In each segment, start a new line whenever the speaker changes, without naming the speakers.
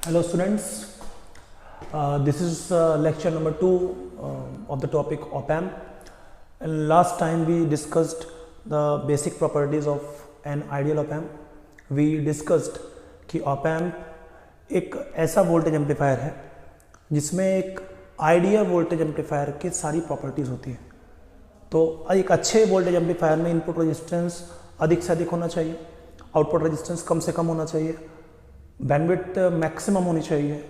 Hello students, this is lecture number 2 of the topic op-amp. And last time we discussed the basic properties of an ideal op-amp. We discussed कि op-amp एक ऐसा voltage amplifier है जिसमें एक ideal voltage amplifier की सारी properties होती है। तो एक अच्छे वोल्टेज एम्पलीफायर में इनपुट रेजिस्टेंस अधिक से अधिक होना चाहिए, आउटपुट रेजिस्टेंस कम से कम होना चाहिए, बैंडविड्थ मैक्सिमम होनी चाहिए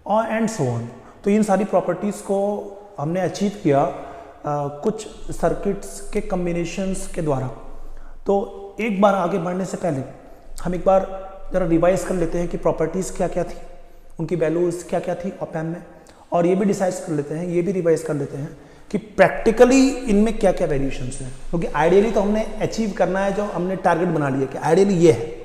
और एंड सो ऑन। तो इन सारी प्रॉपर्टीज़ को हमने अचीव किया कुछ सर्किट्स के कम्बिनेशंस के द्वारा। तो एक बार आगे बढ़ने से पहले हम एक बार ज़रा रिवाइज कर लेते हैं कि प्रॉपर्टीज़ क्या क्या थी, उनकी वैल्यूज़ क्या क्या थी op-amp में, और ये भी डिसाइड कर लेते हैं, ये भी रिवाइज कर लेते हैं कि प्रैक्टिकली इनमें क्या क्या वेरिएशंस हैं। क्योंकि आइडियली तो हमने अचीव करना है, जो हमने टारगेट बना लिया कि आइडियली ये है।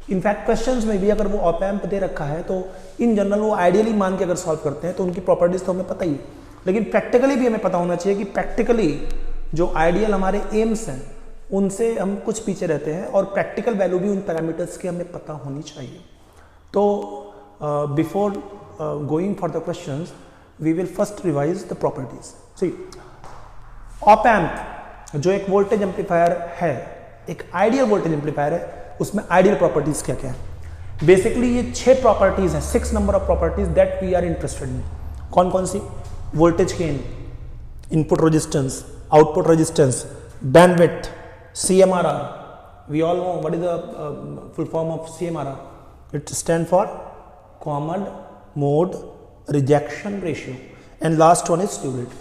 इनफैक्ट क्वेश्चंस में भी अगर वो op-amp दे रखा है तो इन जनरल वो आइडियली मान के अगर सॉल्व करते हैं तो उनकी प्रॉपर्टीज तो हमें पता ही है, लेकिन प्रैक्टिकली भी हमें पता होना चाहिए कि प्रैक्टिकली जो आइडियल हमारे एम्स हैं उनसे हम कुछ पीछे रहते हैं, और प्रैक्टिकल वैल्यू भी उन पैरामीटर्स की हमें पता होनी चाहिए। तो before going for the questions we will first revise the properties. See op-amp जो एक वोल्टेज एम्पलीफायर है, एक आइडियल वोल्टेज एम्पलीफायर है, उसमें आइडियल प्रॉपर्टीज क्या क्या है। बेसिकली ये 6 प्रॉपर्टीज हैं, 6 number of properties that we are interested in. कौन कौन सी? Voltage gain, input resistance, output resistance, bandwidth, CMRR. We all know what is the full form of CMRR. It stands for common mode rejection ratio, and last one is slew rate.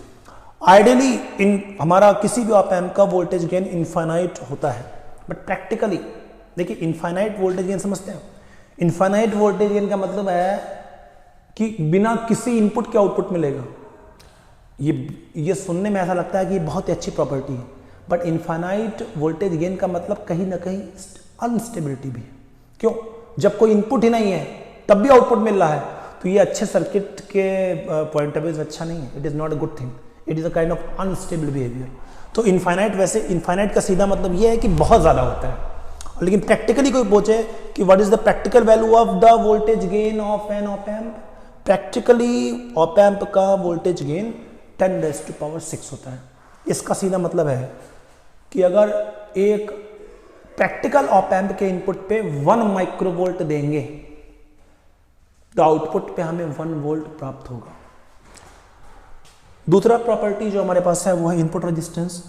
Ideally इन हमारा किसी भी op-amp का voltage gain infinite होता है, but practically देखिए infinite voltage gain समझते हैं। Infinite voltage gain का मतलब है कि बिना किसी इनपुट के आउटपुट मिलेगा। ये सुनने में ऐसा लगता है कि बहुत ही अच्छी प्रॉपर्टी है, बट इनफाइनाइट वोल्टेज गेन का मतलब कहीं ना कहीं अनस्टेबिलिटी भी है। क्यों? जब कोई इनपुट ही नहीं है तब भी आउटपुट मिल रहा है, तो ये अच्छे सर्किट के पॉइंट ऑफ व्यू से अच्छा नहीं है। It is not a good thing, it is a kind of unstable behaviour. तो इनफाइनाइट, वैसे इनफाइनाइट का सीधा मतलब ये है कि बहुत ज़्यादा होता है, लेकिन प्रैक्टिकली कोई पूछे कि what is the practical value of the voltage gain of an op-amp, practically op-amp का वोल्टेज गेन 10⁻⁶ होता है। इसका सीधा मतलब है कि अगर एक प्रैक्टिकल op-amp के इनपुट पे 1 माइक्रोवोल्ट देंगे तो आउटपुट पे हमें 1 वोल्ट प्राप्त होगा। दूसरा प्रॉपर्टी जो हमारे पास है वो है इनपुट रेजिस्टेंस।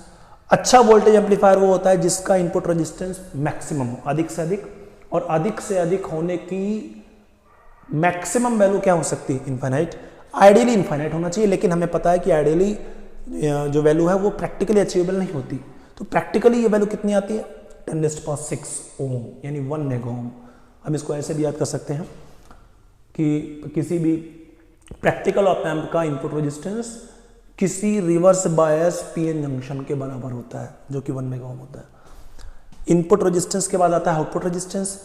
अच्छा वोल्टेज एम्पलीफायर वो होता है जिसका इनपुट रेजिस्टेंस मैक्सिमम हो, अधिक से अधिक, और अधिक से अधिक होने की मैक्सिमम वैल्यू क्या हो सकती है? इनफाइनाइट। आइडियली इनफाइनाइट होना चाहिए, लेकिन हमें पता है कि आइडियली जो वैल्यू है वो प्रैक्टिकली अचीवेबल नहीं होती। तो प्रैक्टिकली ये वैल्यू कितनी आती है? 10⁻⁶ ओम, यानी 1 मेगा ओम। हम इसको ऐसे भी याद कर सकते हैं कि किसी भी प्रैक्टिकल op-amp का इनपुट रेजिस्टेंस किसी रिवर्स बायस पीएन जंक्शन के बराबर होता है, जो कि 1 मेगा ओम होता है। इनपुट रेजिस्टेंस के बाद आता है आउटपुट रेजिस्टेंस।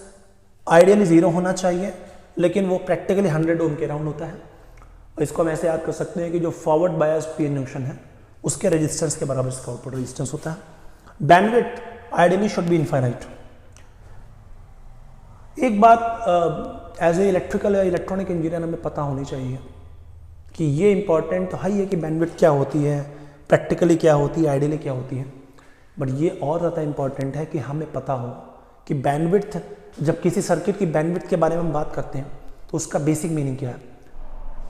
आइडियली 0 होना चाहिए, लेकिन वो प्रैक्टिकली 100 ओम के राउंड होता है। और इसको हम ऐसे याद कर सकते हैं कि जो फॉरवर्ड बायस पीएन जंक्शन है उसके रेजिस्टेंस के बराबर इसका आउटपुट रेजिस्टेंस होता है। Bandwidth ideally should be infinite. एक बात एज ए इलेक्ट्रिकल या इलेक्ट्रॉनिक इंजीनियर हमें पता होनी चाहिए कि ये इंपॉर्टेंट तो है ही है कि बैंडविड्थ क्या होती है, प्रैक्टिकली क्या होती है, आइडियली क्या होती है, बट ये और ज़्यादा इंपॉर्टेंट है कि हमें पता हो कि बैंडविड्थ, जब किसी सर्किट की बैंडविड्थ के बारे में हम बात करते हैं तो उसका बेसिक मीनिंग क्या है,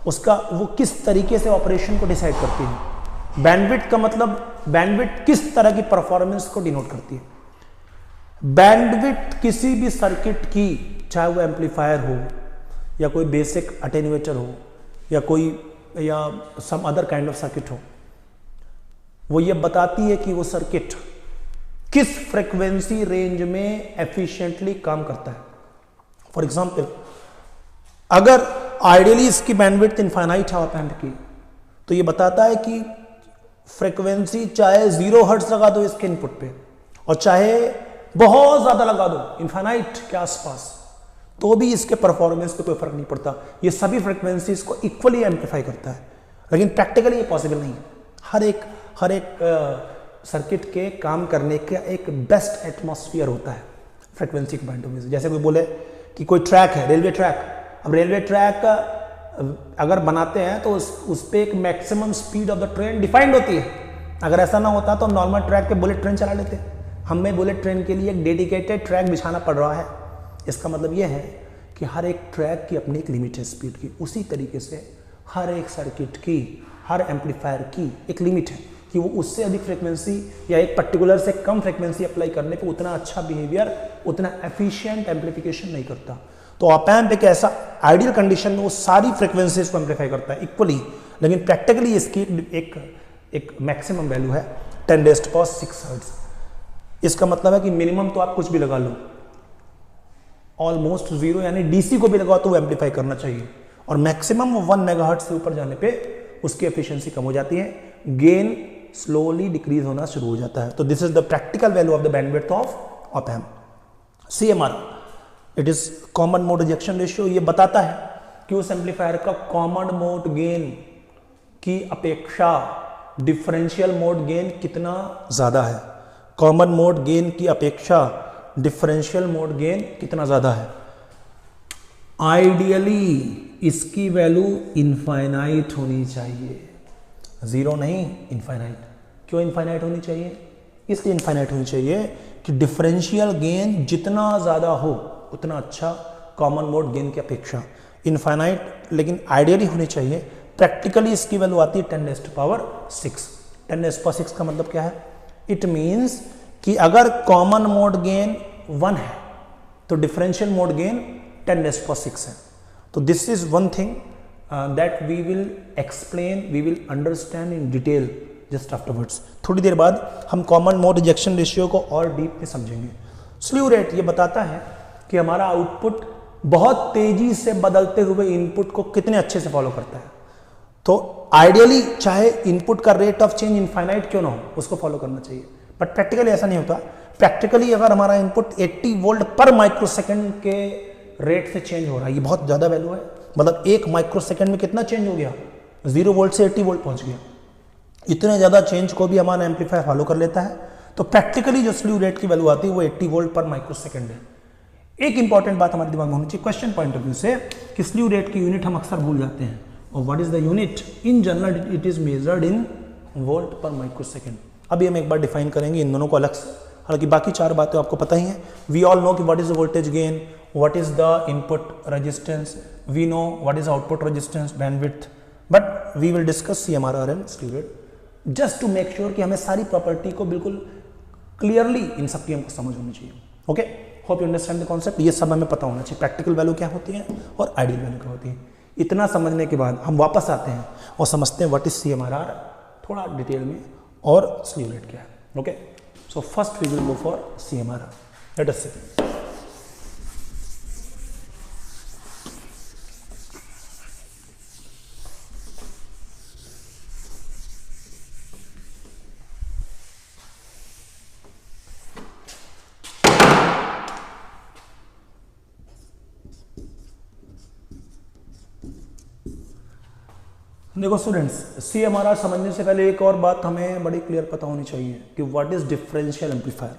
उसका वो किस तरीके से ऑपरेशन को डिसाइड करती है। बैंडविड्थ का मतलब बैंडविड्थ किस तरह की परफॉर्मेंस को डिनोट करती है। बैंडविड्थ किसी भी सर्किट की, चाहे वो एम्पलीफायर हो या कोई बेसिक अटेन्यूएटर हो या some other kind of circuit हो, वो ये बताती है कि वो सर्किट किस फ्रीक्वेंसी रेंज में एफिशिएंटली काम करता है। फॉर एग्जांपल, अगर आइडियली इसकी बैंडविड्थ इनफाइनाइट है op-amp की, तो ये बताता है कि फ्रीक्वेंसी चाहे 0 हर्ट्ज लगा दो इसके इनपुट पे और चाहे बहुत ज्यादा लगा दो इनफाइनाइट के आसपास, तो भी इसके परफॉर्मेंस पे कोई फर्क नहीं पड़ता। ये सभी फ्रीक्वेंसीज को इक्वली एम्पलीफाई करता है, लेकिन प्रैक्टिकली ये पॉसिबल नहीं है। हर एक सर्किट के काम करने का एक बेस्ट एटमॉस्फेयर होता है फ्रीक्वेंसी के पॉइंट ऑफ व्यू से। जैसे कोई बोले कि कोई ट्रैक है, रेलवे ट्रैक, अब रेलवे ट्रैक अगर बनाते हैं तो उस पे एक maximum speed of the train defined होती है। अगर ऐसा ना होता तो नॉर्मल ट्रैक पे बुलेट ट्रेन चला लेते। हमें बुलेट ट्रेन के लिए एक डेडिकेटेड ट्रैक बिछाना पड़ रहा है। इसका मतलब यह है कि हर एक ट्रैक की अपनी एक लिमिट है स्पीड की। उसी तरीके से हर एक सर्किट की, हर एम्पलीफायर की एक लिमिट है कि वो उससे अधिक फ्रीक्वेंसी या एक पर्टिकुलर से कम फ्रीक्वेंसी अप्लाई करने पे उतना अच्छा बिहेवियर, उतना एफिशिएंट एम्पलीफिकेशन नहीं करता। तो ऑप एम्प एक ऐसा आइडियल कंडीशन में वो सारी फ्रीक्वेंसीज को एम्पलीफाई करता है इक्वली, लेकिन प्रैक्टिकली इसकी एक मैक्सिमम वैल्यू है 10⁻⁶ हर्ट्ज। इसका मतलब है कि मिनिमम तो आप कुछ भी लगा लो, ऑलमोस्ट 0 यानी डीसी को भी लगाओ तो वो एम्पलीफाई करना चाहिए, और मैक्सिमम 1 मेगाहर्ट्ज से ऊपर जाने पे उसकी एफिशिएंसी कम हो जाती है, गेन स्लोली डिक्रीज होना शुरू हो जाता है। तो this is the practical value of the bandwidth of op amp. CMR, it is common mode rejection ratio. ये बताता है कि उस एम्पलीफायर का कॉमन मोड गेन की अपेक्षा डिफरेंशियल मोड गेन कितना ज्यादा है। कॉमन मोड गेन की अपेक्षा डिफरेंशियल मोड गेन कितना ज्यादा है। आइडियली इसकी वैल्यू इनफाइनाइट होनी चाहिए, 0 नहीं, इनफाइनाइट। क्यों इनफाइनाइट होनी चाहिए? इसलिए इनफाइनाइट होनी चाहिए कि डिफरेंशियल गेन जितना ज्यादा हो उतना अच्छा कॉमन मोड गेन की अपेक्षा। इनफाइनाइट लेकिन आइडियली होनी चाहिए। प्रैक्टिकली इसकी वैल्यू आती है 10⁻⁶। 10⁻⁶ का मतलब क्या है? इट मीन्स कि अगर कॉमन मोड गेन 1 है तो डिफरेंशियल मोड गेन 10⁻⁶ है। तो this is one thing that we will explain, we will understand in detail just afterwards. थोड़ी देर बाद हम कॉमन मोड रिजेक्शन रेशियो को और डीप में समझेंगे। स्लीव रेट ये बताता है कि हमारा आउटपुट बहुत तेजी से बदलते हुए इनपुट को कितने अच्छे से फॉलो करता है। तो आइडियली चाहे इनपुट का रेट ऑफ चेंज इनफाइनाइट क्यों ना हो, उसको फॉलो करना चाहिए, बट प्रैक्टिकली ऐसा नहीं होता। प्रैक्टिकली अगर हमारा इनपुट 80 वोल्ट पर माइक्रोसेकंड के रेट से चेंज हो रहा है, ये बहुत ज्यादा वैल्यू है। मतलब 1 माइक्रोसेकंड में कितना चेंज हो गया? 0 वोल्ट से 80 वोल्ट पहुंच गया। इतने ज्यादा चेंज को भी हमारा एम्पलीफायर फॉलो कर लेता है। तो प्रैक्टिकली जो स्लीव रेट की वैल्यू आती है वो 80 वोल्ट पर माइक्रोसेकंड है। एक इंपॉर्टेंट बात हमारे दिमाग में होनी चाहिए क्वेश्चन पॉइंट ऑफ व्यू से कि स्लीव रेट की यूनिट हम अक्सर भूल जाते हैं। और what is the unit? In general it is measured in volt पर माइक्रोसेकंड। अभी हम एक बार डिफाइन करेंगे इन दोनों को अलग से, हालांकि बाकी 4 बातें आपको पता ही हैं। वी ऑल नो कि what is the voltage gain, what is the input resistance, we know what is output resistance, bandwidth, but we will discuss CMRR and slew rate just to make sure कि हमें सारी property को बिल्कुल clearly in सब की हमको समझ होनी चाहिए। Okay, hope you understand the concept. ये सब हमें पता होना चाहिए, प्रैक्टिकल वैल्यू क्या होती है और आइडियल वैल्यू क्या होती है। इतना समझने के बाद हम वापस आते हैं और समझते हैं व्हाट इज सीएमआरआर थोड़ा डिटेल में और स्लीव रेट क्या है। Okay, so first we will go for CMRR. Let us see. देखो स्टूडेंट्स, सीएमआरआर समझने से पहले एक और बात हमें बड़ी क्लियर पता होनी चाहिए कि what is differential amplifier.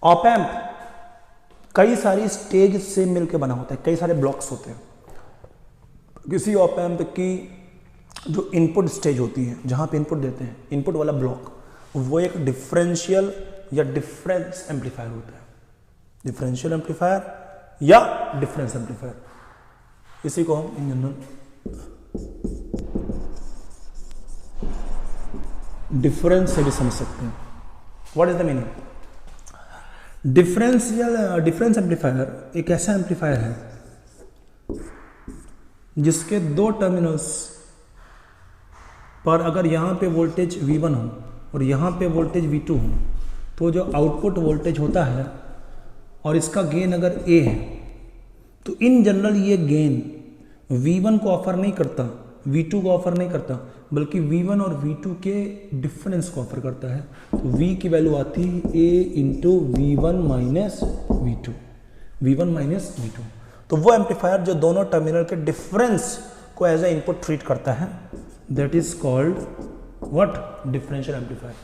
Op amp कई सारी स्टेज से मिलकर बना होता है, कई सारे ब्लॉक्स होते हैं। किसी ऑप एम्प की जो इनपुट स्टेज होती है, जहां पे इनपुट देते हैं, इनपुट वाला ब्लॉक, वो एक डिफरेंशियल या डिफरेंस एम्पलीफायर होता है। डिफरेंशियल एम्पलीफायर या डिफरेंस एम्पलीफायर, इसी को हम इन जनरल डिफरेंस से भी समझ सकते हैं। What is the meaning? Difference amplifier एक ऐसा एम्पलीफायर है जिसके 2 टर्मिनल्स पर अगर यहाँ पे वोल्टेज V1 हो और यहाँ पे वोल्टेज V2 हो, तो जो आउटपुट वोल्टेज होता है और इसका गेन अगर A है, तो इन जनरल ये गेन V1 को ऑफर नहीं करता, V2 को ऑफर नहीं करता, बल्कि V1 और V2 के डिफरेंस को ऑफर करता है। तो V की वैल्यू आती है A into V1 minus V2, V1 minus V2। तो वो एम्पलीफायर जो दोनों टर्मिनल के डिफरेंस को एज ए इनपुट ट्रीट करता है, that is called what, differential amplifier.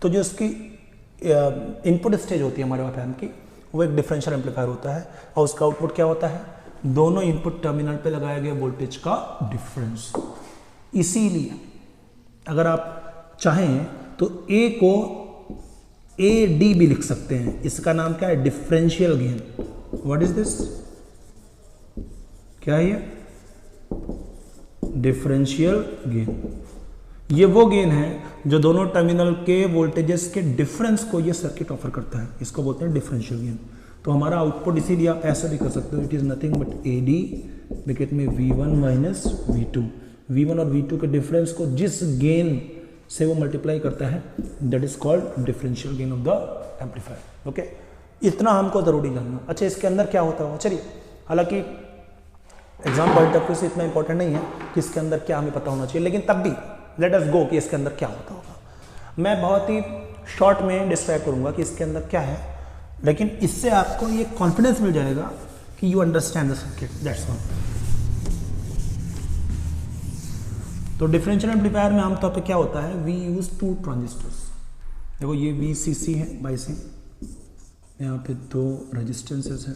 तो जो इसकी इनपुट स्टेज होती है हमारे ऑप एम्प की, वो एक डिफरेंशियल एम्पलीफायर होता है, और उसका आउटपुट क्या होता है, दोनों इनपुट टर्मिनल पे लगाए गए वोल्टेज का डिफरेंस। इसीलिए अगर आप चाहें तो ए को ए डी भी लिख सकते हैं, इसका नाम क्या है, differential gain. What is this, क्या है ये, डिफरेंशियल गेन। ये वो गेन है जो दोनों टर्मिनल के वोल्टेजेस के डिफरेंस को ये सर्किट ऑफर करता है, इसको बोलते हैं डिफरेंशियल गेन। तो हमारा आउटपुट इसीलिए आप ऐसा भी कर सकते हो, it is nothing but A D bracket में V1 माइनस V2। V1 और V2 के डिफरेंस को जिस गेन से वो मल्टीप्लाई करता है, that is called differential gain of the amplifier. Okay, इतना हमको जरूरी जानना। अच्छा, इसके अंदर क्या होता है, चलिए, हालांकि एग्जाम पॉइंट ऑफ व्यू से इतना इंपॉर्टेंट नहीं है कि इसके अंदर क्या हमें पता होना चाहिए, लेकिन तब भी लेट अस गो कि इसके अंदर क्या होता होगा। मैं बहुत ही शॉर्ट में डिस्क्राइब करूंगा कि इसके अंदर क्या है, लेकिन इससे आपको ये कॉन्फिडेंस मिल जाएगा कि you understand the circuit, that's all. तो डिफरेंशियल एम्पलीफायर में आमतौर पे क्या होता है, वी यूज 2 ट्रांजिस्टर्स। देखो ये VCC है, बाइसिंग, यहाँ पे 2 रेजिस्टेंसेस हैं,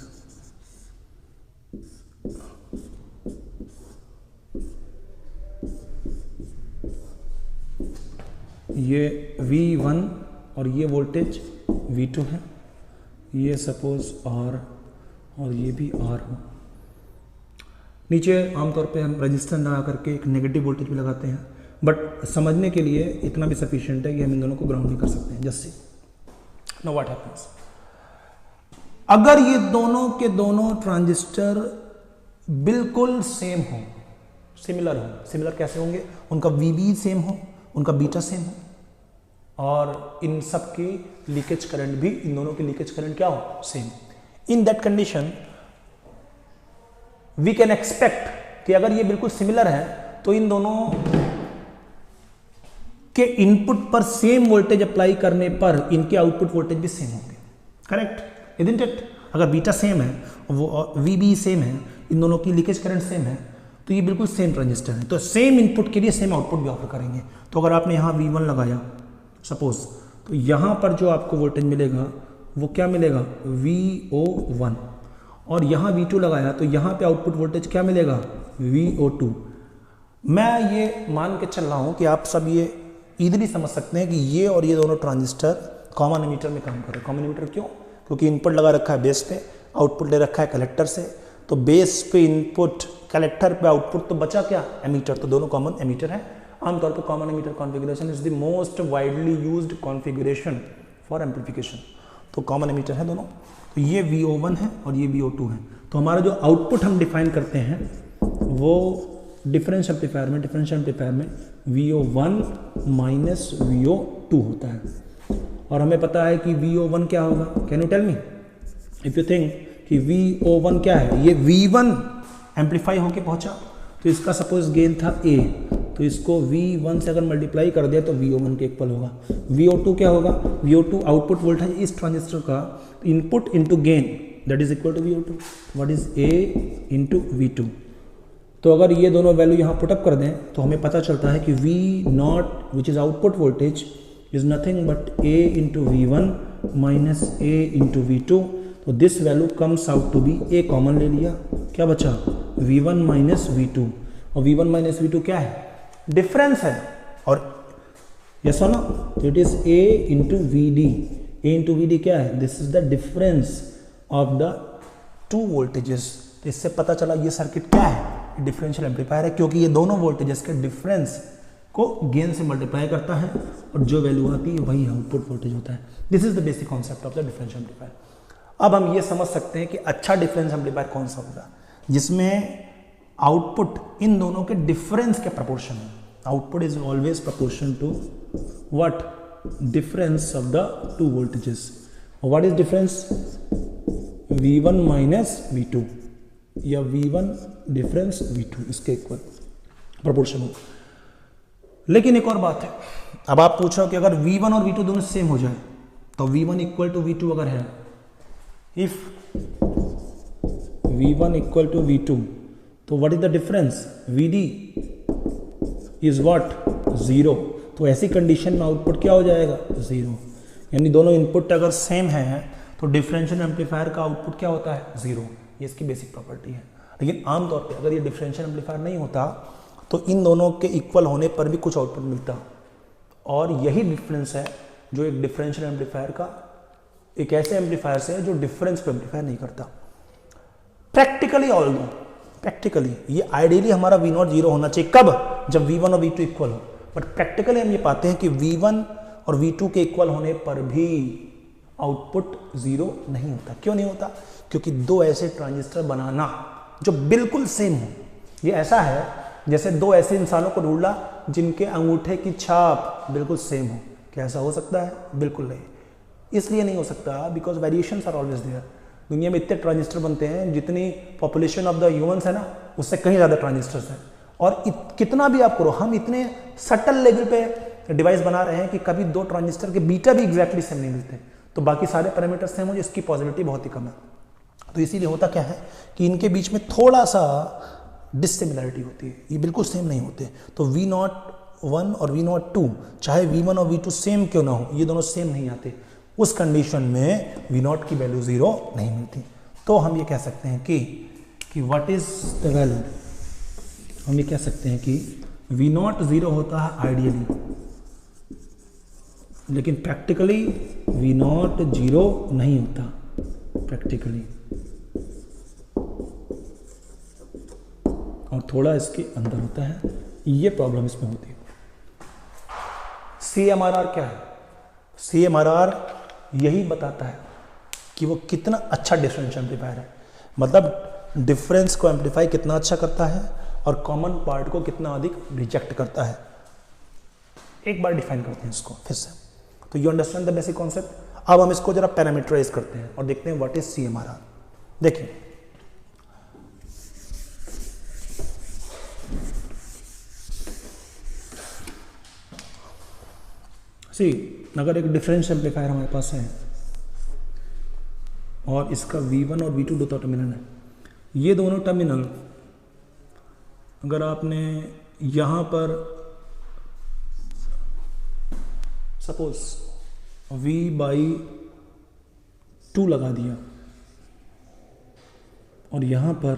ये V1 और ये वोल्टेज V2 है, ये सपोज R और ये भी R हो। नीचे आमतौर पे हम रेजिस्टेंस लगा करके एक नेगेटिव वोल्टेज भी लगाते हैं, बट समझने के लिए इतना भी सफिशिएंट है कि हम इन दोनों को ग्राउंड नहीं कर सकते हैं। Just see now what happens, अगर ये दोनों के दोनों ट्रांजिस्टर बिल्कुल सेम हो, सिमिलर हो, सिमिलर कैसे होंगे, उनका VB सेम हो, उनका बीटा सेम हो, और इन सब की लीकेज करंट भी, इन दोनों की लीकेज करंट क्या हो, same. In that condition we can expect कि अगर ये बिल्कुल सिमिलर है तो इन दोनों के इनपुट पर सेम वोल्टेज अप्लाई करने पर इनके आउटपुट वोल्टेज भी सेम होंगे, करेक्ट, इजंट इट। अगर बीटा सेम है, वो VB सेम है, इन दोनों की लीकेज करंट सेम है, तो ये बिल्कुल सेम ट्रांजिस्टर है, तो सेम इनपुट के लिए सेम आउटपुट भी ऑफर करेंगे। तो अगर आपने यहाँ V1 लगाया सपोज, तो यहाँ पर जो आपको वोल्टेज मिलेगा वो क्या मिलेगा, VO1, और यहाँ V2 लगाया तो यहाँ पे आउटपुट वोल्टेज क्या मिलेगा, VO2। मैं ये मान के चल रहा हूँ कि आप सब ये इजीली समझ सकते हैं कि ये और ये दोनों ट्रांजिस्टर कॉमन एमीटर में काम कर रहे हैं। कॉमन एमीटर क्यों, क्योंकि इनपुट लगा रखा है बेस पे, आउटपुट ले रखा है कलेक्टर से, तो बेस पे इनपुट, कलेक्टर पे आउटपुट, तो बचा क्या, एमीटर, तो दोनों कॉमन एमीटर है। आमतौर पर common ammeter configuration is the most widely used configuration for amplification, तो कॉमन एमीटर है दोनों। तो ये VO1 है और ये VO2 है। तो हमारा जो आउटपुट हम डिफाइन करते हैं वो डिफरेंशियल एम्पलीफायर में VO1 माइनस VO2 होता है। और हमें पता है कि VO1 क्या होगा, can you tell me if you think कि VO1 क्या है, ये V1 एम्पलीफाई होके पहुंचा, तो इसका सपोज गेन था A, तो इसको V1 से अगर मल्टीप्लाई कर दिया तो VO1 के इक्वल होगा। VO2 क्या होगा, VO2 आउटपुट वोल्टेज इस ट्रांजिस्टर का input into gain, that is equal to VO2, what is A into V2। तो अगर ये दोनों वैल्यू यहाँ पुटअप कर दें तो हमें पता चलता है कि V0 which is output voltage is nothing but A into V1 minus A into V2। तो this value comes out to be, A common ले लिया, क्या बचा, V1 माइनस V2, और V1 माइनस V2 क्या है, डिफरेंस है, और यस और नो, तो it is A into VD। A into VD क्या है, this is the difference of the 2 voltages. तो इससे पता चला ये सर्किट क्या है, डिफरेंशियल एम्पलीफायर है, क्योंकि ये दोनों वोल्टेजेस के डिफरेंस को गेन से मल्टीप्लाई करता है और जो वैल्यू आती है वही आउटपुट वोल्टेज होता है। This is the basic concept of the differential amplifier. अब हम ये समझ सकते हैं कि अच्छा डिफरेंस एम्पलीफायर कौन सा होगा, जिसमें आउटपुट इन दोनों के डिफरेंस के प्रोपोर्शन है। Output is always proportion to what, difference of the 2 voltages. What is difference, V1 minus V2 या V1 डिफरेंस V2, इसके इक्वल प्रोपोर्शन हो। लेकिन एक और बात है, अब आप पूछो कि अगर V1 और V2 दोनों सेम हो जाए तो V1 इक्वल टू V2 अगर है, if V1 equal to V2, तो what is the difference? VD is what? 0। तो ऐसी कंडीशन में आउटपुट क्या हो जाएगा? 0। यानी दोनों इनपुट अगर सेम है तो डिफरेंशियल एम्पलीफायर का आउटपुट क्या होता है? 0। ये इसकी बेसिक प्रॉपर्टी है। लेकिन आमतौर पे अगर ये डिफरेंशियल एम्पलीफायर नहीं होता तो इन दोनों के इक्वल होने पर भी कुछ आउटपुट मिलता, और यही डिफरेंस है जो एक डिफरेंशियल एम्पलीफायर का एक ऐसे एम्पलीफायर से है जो डिफरेंस को एम्पलीफाई नहीं करता। प्रैक्टिकली ये आइडियली हमारा V0 0 होना चाहिए। कब? जब V1 और V2 इक्वल हो। बट प्रैक्टिकली हम ये पाते हैं कि V1 और V2 के इक्वल होने पर भी आउटपुट 0 नहीं होता। क्यों नहीं होता? क्योंकि दो ऐसे ट्रांजिस्टर बनाना जो बिल्कुल सेम हो, ये ऐसा है जैसे दो ऐसे इंसानों को ढूंढना जिनके अंगूठे की छाप बिल्कुल सेम हो। क्या ऐसा हो सकता है? बिल्कुल नहीं। इसलिए नहीं हो सकता because variations are always there. दुनिया में इतने ट्रांजिस्टर बनते हैं, जितनी पॉपुलेशन ऑफ द ह्यूमंस है ना, उससे कहीं ज़्यादा ट्रांजिस्टर्स हैं। और कितना भी आप करो, हम इतने सटल लेवल पे डिवाइस बना रहे हैं कि कभी दो ट्रांजिस्टर के बीटा भी एग्जैक्टली सेम नहीं मिलते। तो बाकी सारे पैरामीटर्स सेम हो, इसकी पॉसिबिलिटी बहुत ही कम है। तो इसीलिए होता क्या है कि इनके बीच में थोड़ा सा डिसिमिलरिटी होती है, ये बिल्कुल सेम नहीं होते। तो V01 और V02, चाहे V1 और V2 सेम क्यों ना हो, ये दोनों सेम नहीं आते। उस कंडीशन में V0 की वैल्यू 0 नहीं मिलती। तो हम ये कह सकते हैं कि व्हाट इज द वैल्यू, हम ये कह सकते हैं कि V0 0 होता है आइडियली, लेकिन प्रैक्टिकली V0 0 नहीं होता प्रैक्टिकली, और थोड़ा इसके अंदर होता है। ये प्रॉब्लम इसमें होती है। CMRR क्या है? CMRR यही बताता है कि वो कितना अच्छा डिफरेंशियल एम्पलीफायर है, मतलब डिफरेंस को एम्पलीफाई कितना अच्छा करता है और कॉमन पार्ट को कितना अधिक रिजेक्ट करता है। एक बार डिफाइन करते हैं इसको फिर से, तो you understand the basic concept. अब हम इसको जरा पैरामीटराइज करते हैं और देखते हैं व्हाट इज CMRR। देखिए, अगर एक डिफरेंस एम्पलीफायर हमारे पास है और इसका V1 और V2 दो टर्मिनल है, ये दोनों टर्मिनल अगर आपने यहां पर सपोज V/2 लगा दिया और यहां पर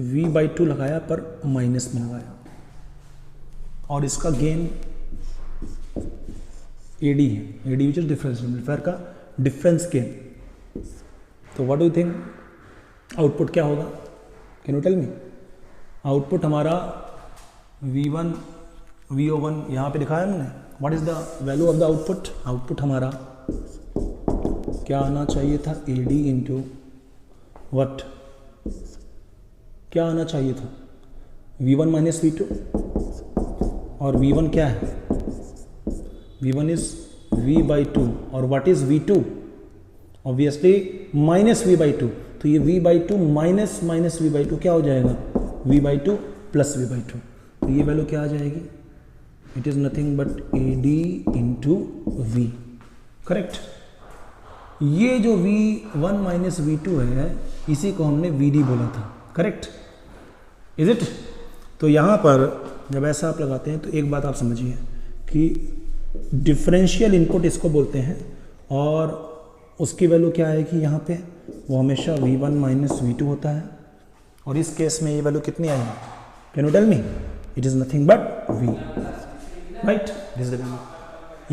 V/2 लगाया पर माइनस में लगाया, और इसका गेन AD है, AD which is difference amplifier का डिफरेंस गेन। तो what do you think output क्या होगा? Can you tell me? Output हमारा V1 VO1 यहाँ पे दिखाया हमने। What is the value of the output? Output हमारा क्या आना चाहिए था? AD इंटू वट, क्या आना चाहिए था? V1 माइनस V2, और V1 क्या है? V1 इज V/2, और what is V2? Obviously minus V/2। तो ये V/2 माइनस V/2 क्या हो जाएगा? V/2 plus V/2। तो ये वैल्यू क्या आ जाएगी? It is nothing but AD into V। Correct. ये जो V1 माइनस V2 है, इसी को हमने VD बोला था। Correct, is it? तो यहां पर जब ऐसा आप लगाते हैं तो एक बात आप समझिए कि डिफरेंशियल इनपुट इसको बोलते हैं, और उसकी वैल्यू क्या है कि यहाँ पे वो हमेशा V1 माइनस V2 होता है, और इस केस में ये वैल्यू कितनी आई है? Can you tell me? It is nothing but V, right? This is the value.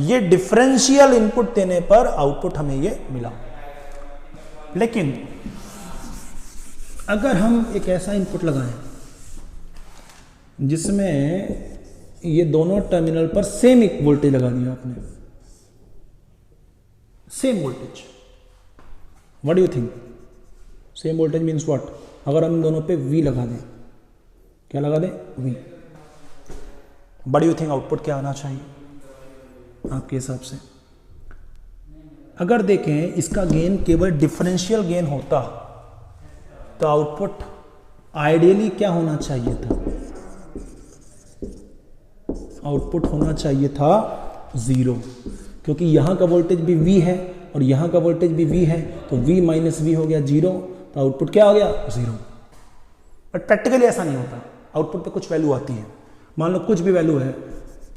ये डिफरेंशियल इनपुट देने पर आउटपुट हमें ये मिला। लेकिन अगर हम एक ऐसा इनपुट लगाएं जिसमें ये दोनों टर्मिनल पर सेम एक वोल्टेज लगा दिया आपने, same voltage, what do you think? Same voltage means what? अगर हम दोनों पे V लगा दें, क्या लगा दें? V। What do you think output क्या आना चाहिए आपके हिसाब से? अगर देखें इसका गेन केवल डिफरेंशियल गेन होता तो आउटपुट आइडियली क्या होना चाहिए था? आउटपुट होना चाहिए था 0, क्योंकि यहाँ का वोल्टेज भी V है और यहाँ का वोल्टेज भी V है, तो V माइनस V हो गया 0, तो आउटपुट क्या हो गया, 0। बट प्रैक्टिकली ऐसा नहीं होता, आउटपुट पे कुछ वैल्यू आती है, मान लो कुछ भी वैल्यू है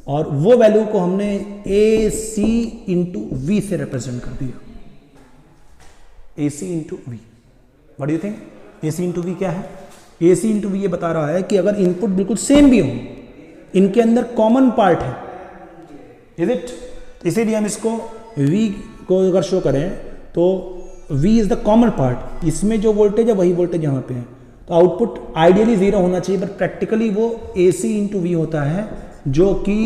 और वो वैल्यू को हमने ए सी इंटू वी से रिप्रेजेंट कर दिया, A C into V. What do you think, A C into V क्या है? ए सी इंटू वी ये बता रहा है कि अगर इनपुट बिल्कुल सेम भी हो, इनके अंदर कॉमन पार्ट है, इज इट? इसीलिए हम इसको V को अगर शो करें तो V is the common part, इसमें जो वोल्टेज है वही वोल्टेज यहाँ पे है, तो आउटपुट आइडियली 0 होना चाहिए, बट प्रैक्टिकली वो AC इंटू वी होता है, जो कि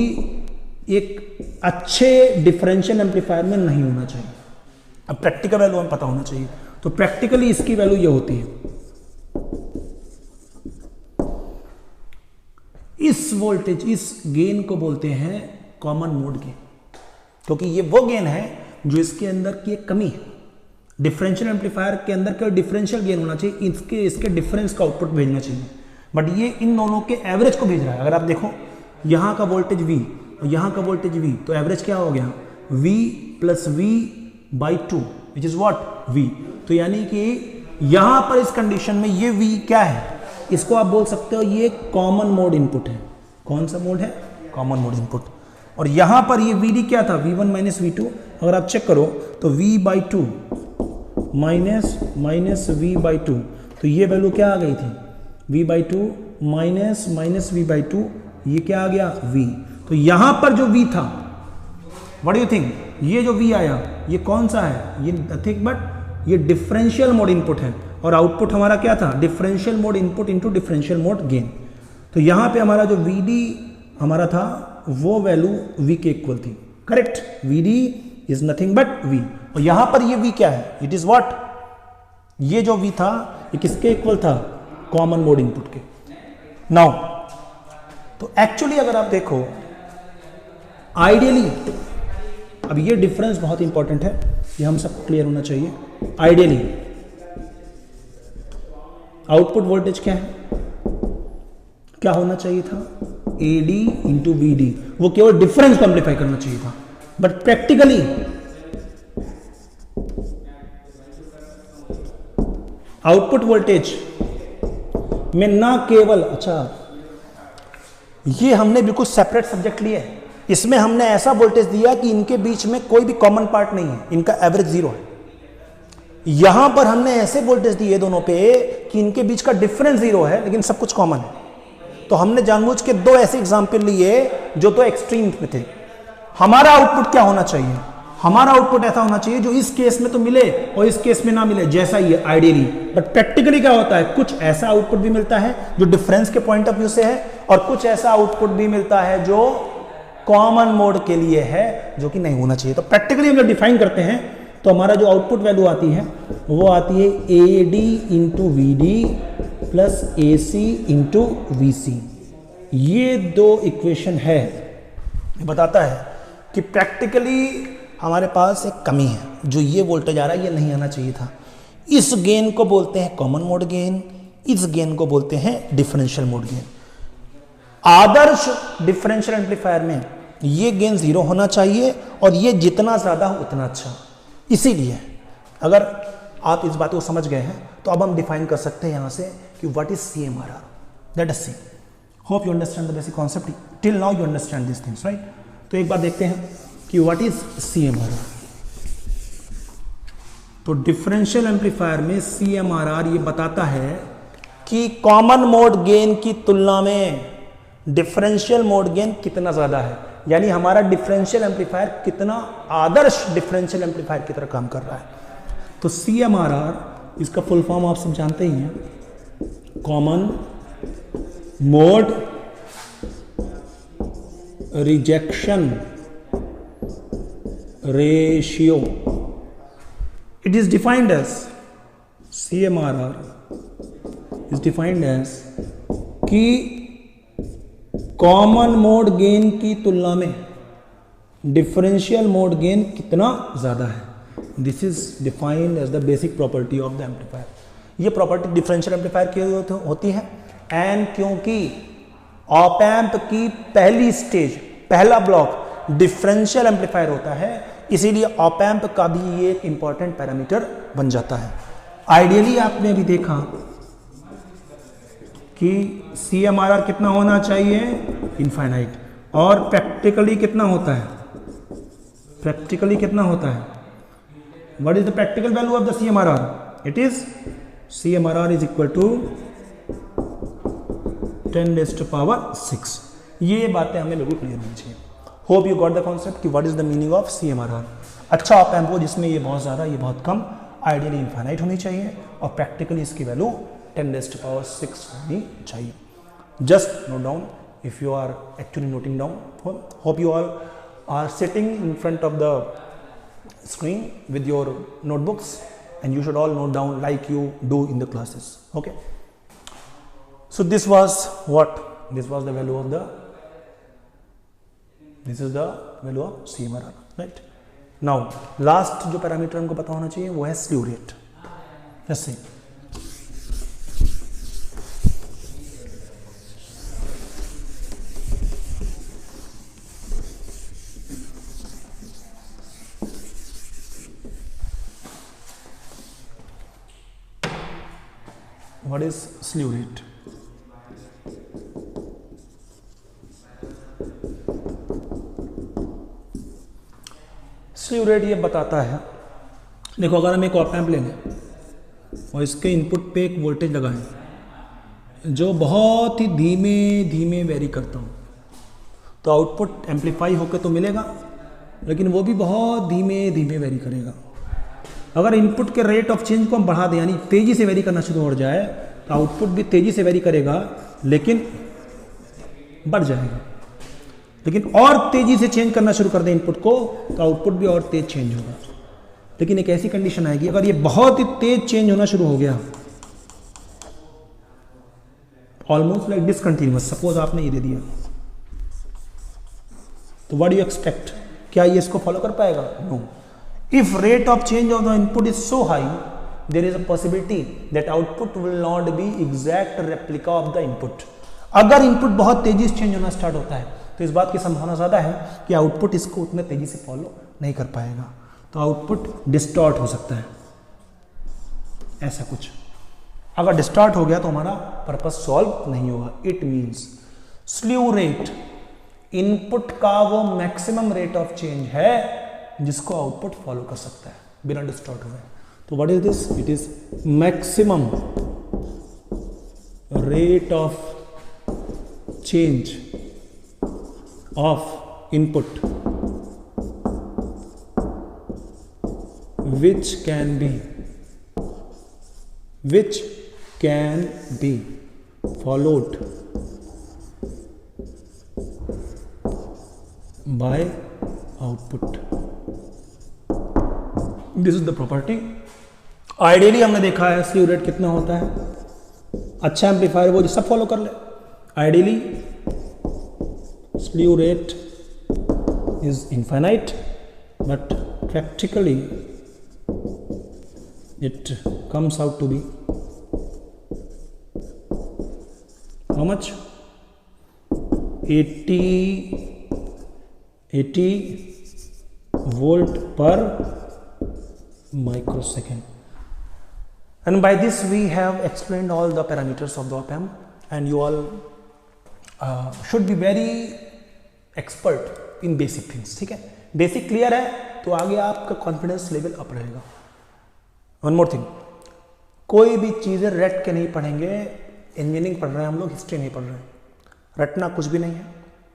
एक अच्छे डिफरेंशियल एम्पलीफायर में नहीं होना चाहिए। अब प्रैक्टिकल वैल्यू हमें पता होना चाहिए, तो प्रैक्टिकली इसकी वैल्यू ये होती है, इस वोल्टेज, इस गेन को बोलते हैं कॉमन मोड गेन, क्योंकि ये वो गेन है जो इसके अंदर की एक कमी है। डिफरेंशियल एम्पलीफायर के अंदर केवल डिफरेंशियल गेन होना चाहिए, इसके डिफरेंस का आउटपुट भेजना चाहिए, बट ये इन दोनों के एवरेज को भेज रहा है। अगर आप देखो यहाँ का वोल्टेज V और यहाँ का वोल्टेज V, तो एवरेज क्या हो गया, V plus V by 2 which is what, V। तो यानी कि यहाँ पर इस कंडीशन में ये V क्या है, इसको आप बोल सकते हो ये कॉमन मोड इनपुट है। कौन सा मोड है, कॉमन मोड इनपुट। और यहां पर ये VD क्या था, V1 माइनस V2। अगर आप चेक करो तो V by 2 minus V by 2, तो ये वैल्यू क्या आ गई थी, V by 2 minus V by 2, ये क्या आ गया, V। तो यहां पर जो V था, व्हाट डू यू थिंक, ये जो V आया ये कौन सा है, ये नथिंग बट ये डिफरेंशियल मोड इनपुट है, और आउटपुट हमारा क्या था, differential mode input into differential mode gain. तो यहां पे हमारा जो VD हमारा था वो वैल्यू V के इक्वल थी, correct. VD is nothing but V, और यहां पर ये V क्या है, इट इज व्हाट, ये जो V था ये किसके इक्वल था, कॉमन मोड इनपुट के। नाउ तो एक्चुअली अगर आप देखो आइडियली, अब ये डिफरेंस बहुत इंपॉर्टेंट है, ये हम सबको क्लियर होना चाहिए। आइडियली आउटपुट वोल्टेज क्या है, क्या होना चाहिए था, AD इंटू BD, वो केवल डिफरेंस को एम्पलीफाई करना चाहिए था, बट प्रैक्टिकली आउटपुट वोल्टेज में ना केवल, अच्छा ये हमने बिल्कुल सेपरेट सब्जेक्ट लिया है, इसमें हमने ऐसा वोल्टेज दिया कि इनके बीच में कोई भी कॉमन पार्ट नहीं है, इनका एवरेज 0 है। यहां पर हमने ऐसे वोल्टेज दिए दोनों पे कि इनके बीच का डिफरेंस 0 है लेकिन सब कुछ कॉमन है। तो हमने जानबूझ के दो ऐसे एग्जाम्पल लिए जो तो एक्सट्रीम पे थे। हमारा आउटपुट क्या होना चाहिए, हमारा आउटपुट ऐसा होना चाहिए जो इस केस में तो मिले और इस केस में ना मिले, जैसा ही है आइडियली। बट प्रैक्टिकली क्या होता है, कुछ ऐसा आउटपुट भी मिलता है जो डिफरेंस के पॉइंट ऑफ व्यू से है, और कुछ ऐसा आउटपुट भी मिलता है जो कॉमन मोड के लिए है, जो कि नहीं होना चाहिए। तो प्रैक्टिकली हम जब डिफाइन करते हैं तो हमारा जो आउटपुट वैल्यू आती है वो आती है AD into VD plus AC into VC। ये दो इक्वेशन है, ये बताता है कि प्रैक्टिकली हमारे पास एक कमी है, जो ये वोल्टेज आ रहा है ये नहीं आना चाहिए था। इस गेन को बोलते हैं कॉमन मोड गेन, इस गेन को बोलते हैं डिफरेंशियल मोड गेन। आदर्श डिफरेंशियल एम्पलीफायर में ये गेन 0 होना चाहिए और ये जितना ज्यादा हो उतना अच्छा। इसीलिए अगर आप इस बात को समझ गए हैं तो अब हम डिफाइन कर सकते हैं यहां से कि what is CMRR। Let us see, hope you understand the basic concept, till now you understand this things, right. तो एक बार देखते हैं कि व्हाट इज CMRR। तो डिफरेंशियल एम्पलीफायर में CMRR ये बताता है कि कॉमन मोड गेन की तुलना में डिफरेंशियल मोड गेन कितना ज्यादा है, यानी हमारा डिफरेंशियल एम्पलीफायर कितना आदर्श डिफरेंशियल एम्पलीफायर की तरह काम कर रहा है। तो CMRR इसका फुल फॉर्म आप सब जानते ही हैं, common mode rejection ratio. It is defined as CMRR is defined as कि कॉमन मोड गेन की तुलना में डिफरेंशियल मोड गेन कितना ज्यादा है। This is defined as the basic property of the amplifier. ये प्रॉपर्टी डिफरेंशियल एम्पलीफायर की होती है, एंड क्योंकि ऑप एम्प की पहली स्टेज, पहला ब्लॉक डिफरेंशियल एम्पलीफायर होता है, इसीलिए ऑप एम्प का भी ये एक इंपॉर्टेंट पैरामीटर बन जाता है। आइडियली आपने अभी देखा कि CMRR कितना होना चाहिए, इनफाइनाइट, और प्रैक्टिकली कितना होता है, प्रैक्टिकली कितना होता है, what is the practical value of the CMRR? It is CMRR is equal to 10⁻⁶। ये बातें हमें बिल्कुल क्लियर होनी चाहिए। Hope you got the concept कि what is the meaning of CMRR। अच्छा ऑप एम्प हो जिसमें ये बहुत ज़्यादा, ये बहुत कम, आइडियली इनफाइनाइट होनी चाहिए, और प्रैक्टिकली इसकी वैल्यू 10⁻⁶ होनी चाहिए। Just note down if you are actually noting down. Hope you all are sitting in front of the screen with your notebooks, and you should all note down like you do in the classes. Okay, so this was what, this was the value of the, this is the value of CMRR, right? Now last जो parameter हमको पता होना चाहिए वो है slew rate. let's see, what is slew rate? Slew rate ये बताता है, देखो अगर हम एक ऑप एम्प ले लें और इसके इनपुट पे एक वोल्टेज लगाएं जो बहुत ही धीमे धीमे वेरी करता हूँ, तो आउटपुट एम्पलीफाई होकर तो मिलेगा, लेकिन वो भी बहुत धीमे धीमे वेरी करेगा। अगर इनपुट के रेट ऑफ चेंज को हम बढ़ा दें, यानी तेजी से वेरी करना शुरू हो जाए, तो आउटपुट भी तेजी से वेरी करेगा लेकिन बढ़ जाएगा। लेकिन और तेजी से चेंज करना शुरू कर दें इनपुट को, तो आउटपुट भी और तेज चेंज होगा। लेकिन एक ऐसी कंडीशन आएगी अगर ये बहुत ही तेज चेंज होना शुरू हो गया, ऑलमोस्ट लाइक डिसकंटिन्यूअस, सपोज आपने ये दे दिया, तो व्हाट डू यू एक्सपेक्ट, क्या ये इसको फॉलो कर पाएगा? No. If rate of change of the input is so high, there is a possibility that output will not be exact replica of the input. अगर इनपुट बहुत तेजी से change होना स्टार्ट होता है, तो इस बात की संभावना ज़्यादा है कि आउटपुट इसको उतने तेजी से फॉलो नहीं कर पाएगा, तो आउटपुट डिस्टॉर्ट हो सकता है, ऐसा कुछ। अगर डिस्टॉर्ट हो गया तो हमारा पर्पस सॉल्व नहीं होगा। It means slew rate input का वो मैक्सिमम रेट ऑफ चेंज है जिसको आउटपुट फॉलो कर सकता है बिना डिस्टॉर्ट हुए। तो what is this? It is maximum rate of change of input which can be followed by output. This is the property. Ideally हमने देखा है स्लीव रेट कितना होता है, अच्छा एम्पलीफायर वो जो सब फॉलो कर ले। Ideally slew rate is infinite, but practically it comes out to be how much? 80 volt per microsecond. And by this we have explained all the parameters of the op amp, and you all should be very expert in basic things. ठीक है, basic clear है तो आगे आपका confidence level up रहेगा। One more thing, कोई भी चीज़ें रट के नहीं पढ़ेंगे। इंजीनियरिंग पढ़ रहे हैं हम लोग, हिस्ट्री नहीं पढ़ रहे हैं। रटना कुछ भी नहीं है,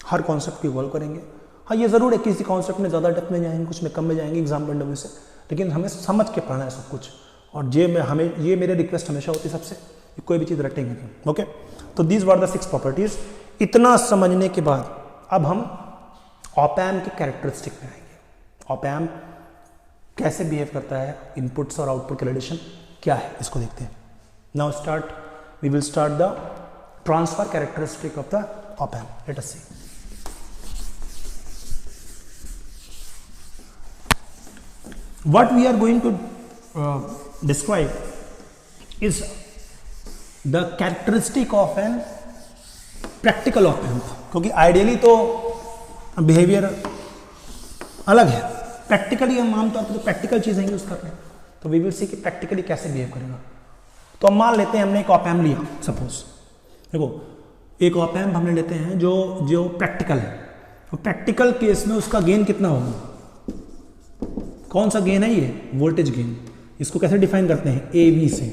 हर कॉन्सेप्ट को इवॉल्व करेंगे। हाँ, ये ज़रूर है किसी कॉन्सेप्ट में ज़्यादा डेप्थ में जाएंगे, कुछ में कम में जाएंगे एग्जाम पॉइंट ऑफ व्यू से, लेकिन हमें समझ के पढ़ना है सब कुछ। और ये मेरे रिक्वेस्ट हमेशा होती है सबसे, कोई भी चीज़ रटेंगे नहीं। ओके, तो दीज वर द 6 प्रॉपर्टीज। इतना समझने के बाद अब हम ऑप एम्प के कैरेक्टरिस्टिक में आएंगे। ऑप एम्प कैसे बिहेव करता है, इनपुट्स और आउटपुट का रिलेशन क्या है, इसको देखते हैं। Now we will start the transfer characteristic of the op amp. Let us see. What we are going to describe is the characteristic of an practical op amp, क्योंकि ideally तो behaviour अलग है, practically हम आमतौर पर तो practical चीज़ें use कर रहे हैं। तो तो वी विल सी कि प्रैक्टिकली कैसे बिहेव करेगा। तो हम मान लेते हैं हमने एक ऑप एम्प लिया, सपोज देखो एक ऑप एम्प हमने लेते हैं जो प्रैक्टिकल है, तो प्रैक्टिकल केस में उसका गेन कितना होगा, कौन सा गेन है ये, वोल्टेज गेन। इसको कैसे डिफाइन करते हैं, ए बी से।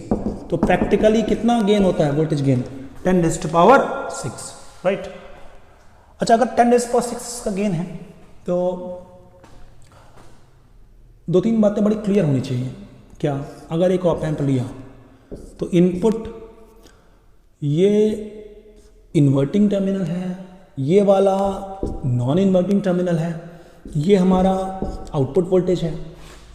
तो प्रैक्टिकली कितना गेन होता है वोल्टेज गेन, 10⁻⁶, राइट। अच्छा अगर 10⁻⁶ का गेन है तो दो तीन बातें बड़ी क्लियर होनी चाहिए। क्या, अगर एक ऑप एम्प लिया तो इनपुट ये इन्वर्टिंग टर्मिनल है, ये वाला नॉन इन्वर्टिंग टर्मिनल है, ये हमारा आउटपुट वोल्टेज है।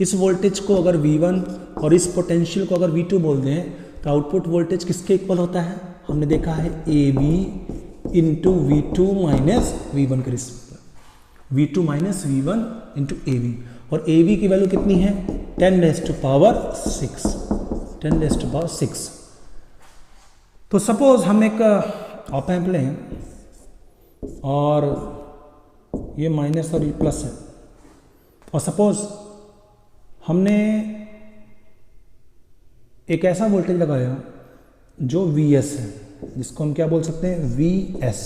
इस वोल्टेज को अगर V1 और इस पोटेंशियल को अगर V2 बोल दें तो आउटपुट वोल्टेज किसके इक्वल होता है, हमने देखा है AB into V2 minus V1 के respect, V2 minus V1 into AB। और AB की वैल्यू कितनी है, 10⁻⁶। तो सपोज हम एक ऑप एम्प लें और ये माइनस और ये प्लस है, और सपोज हमने एक ऐसा वोल्टेज लगाया जो Vs है, जिसको हम क्या बोल सकते हैं, Vs।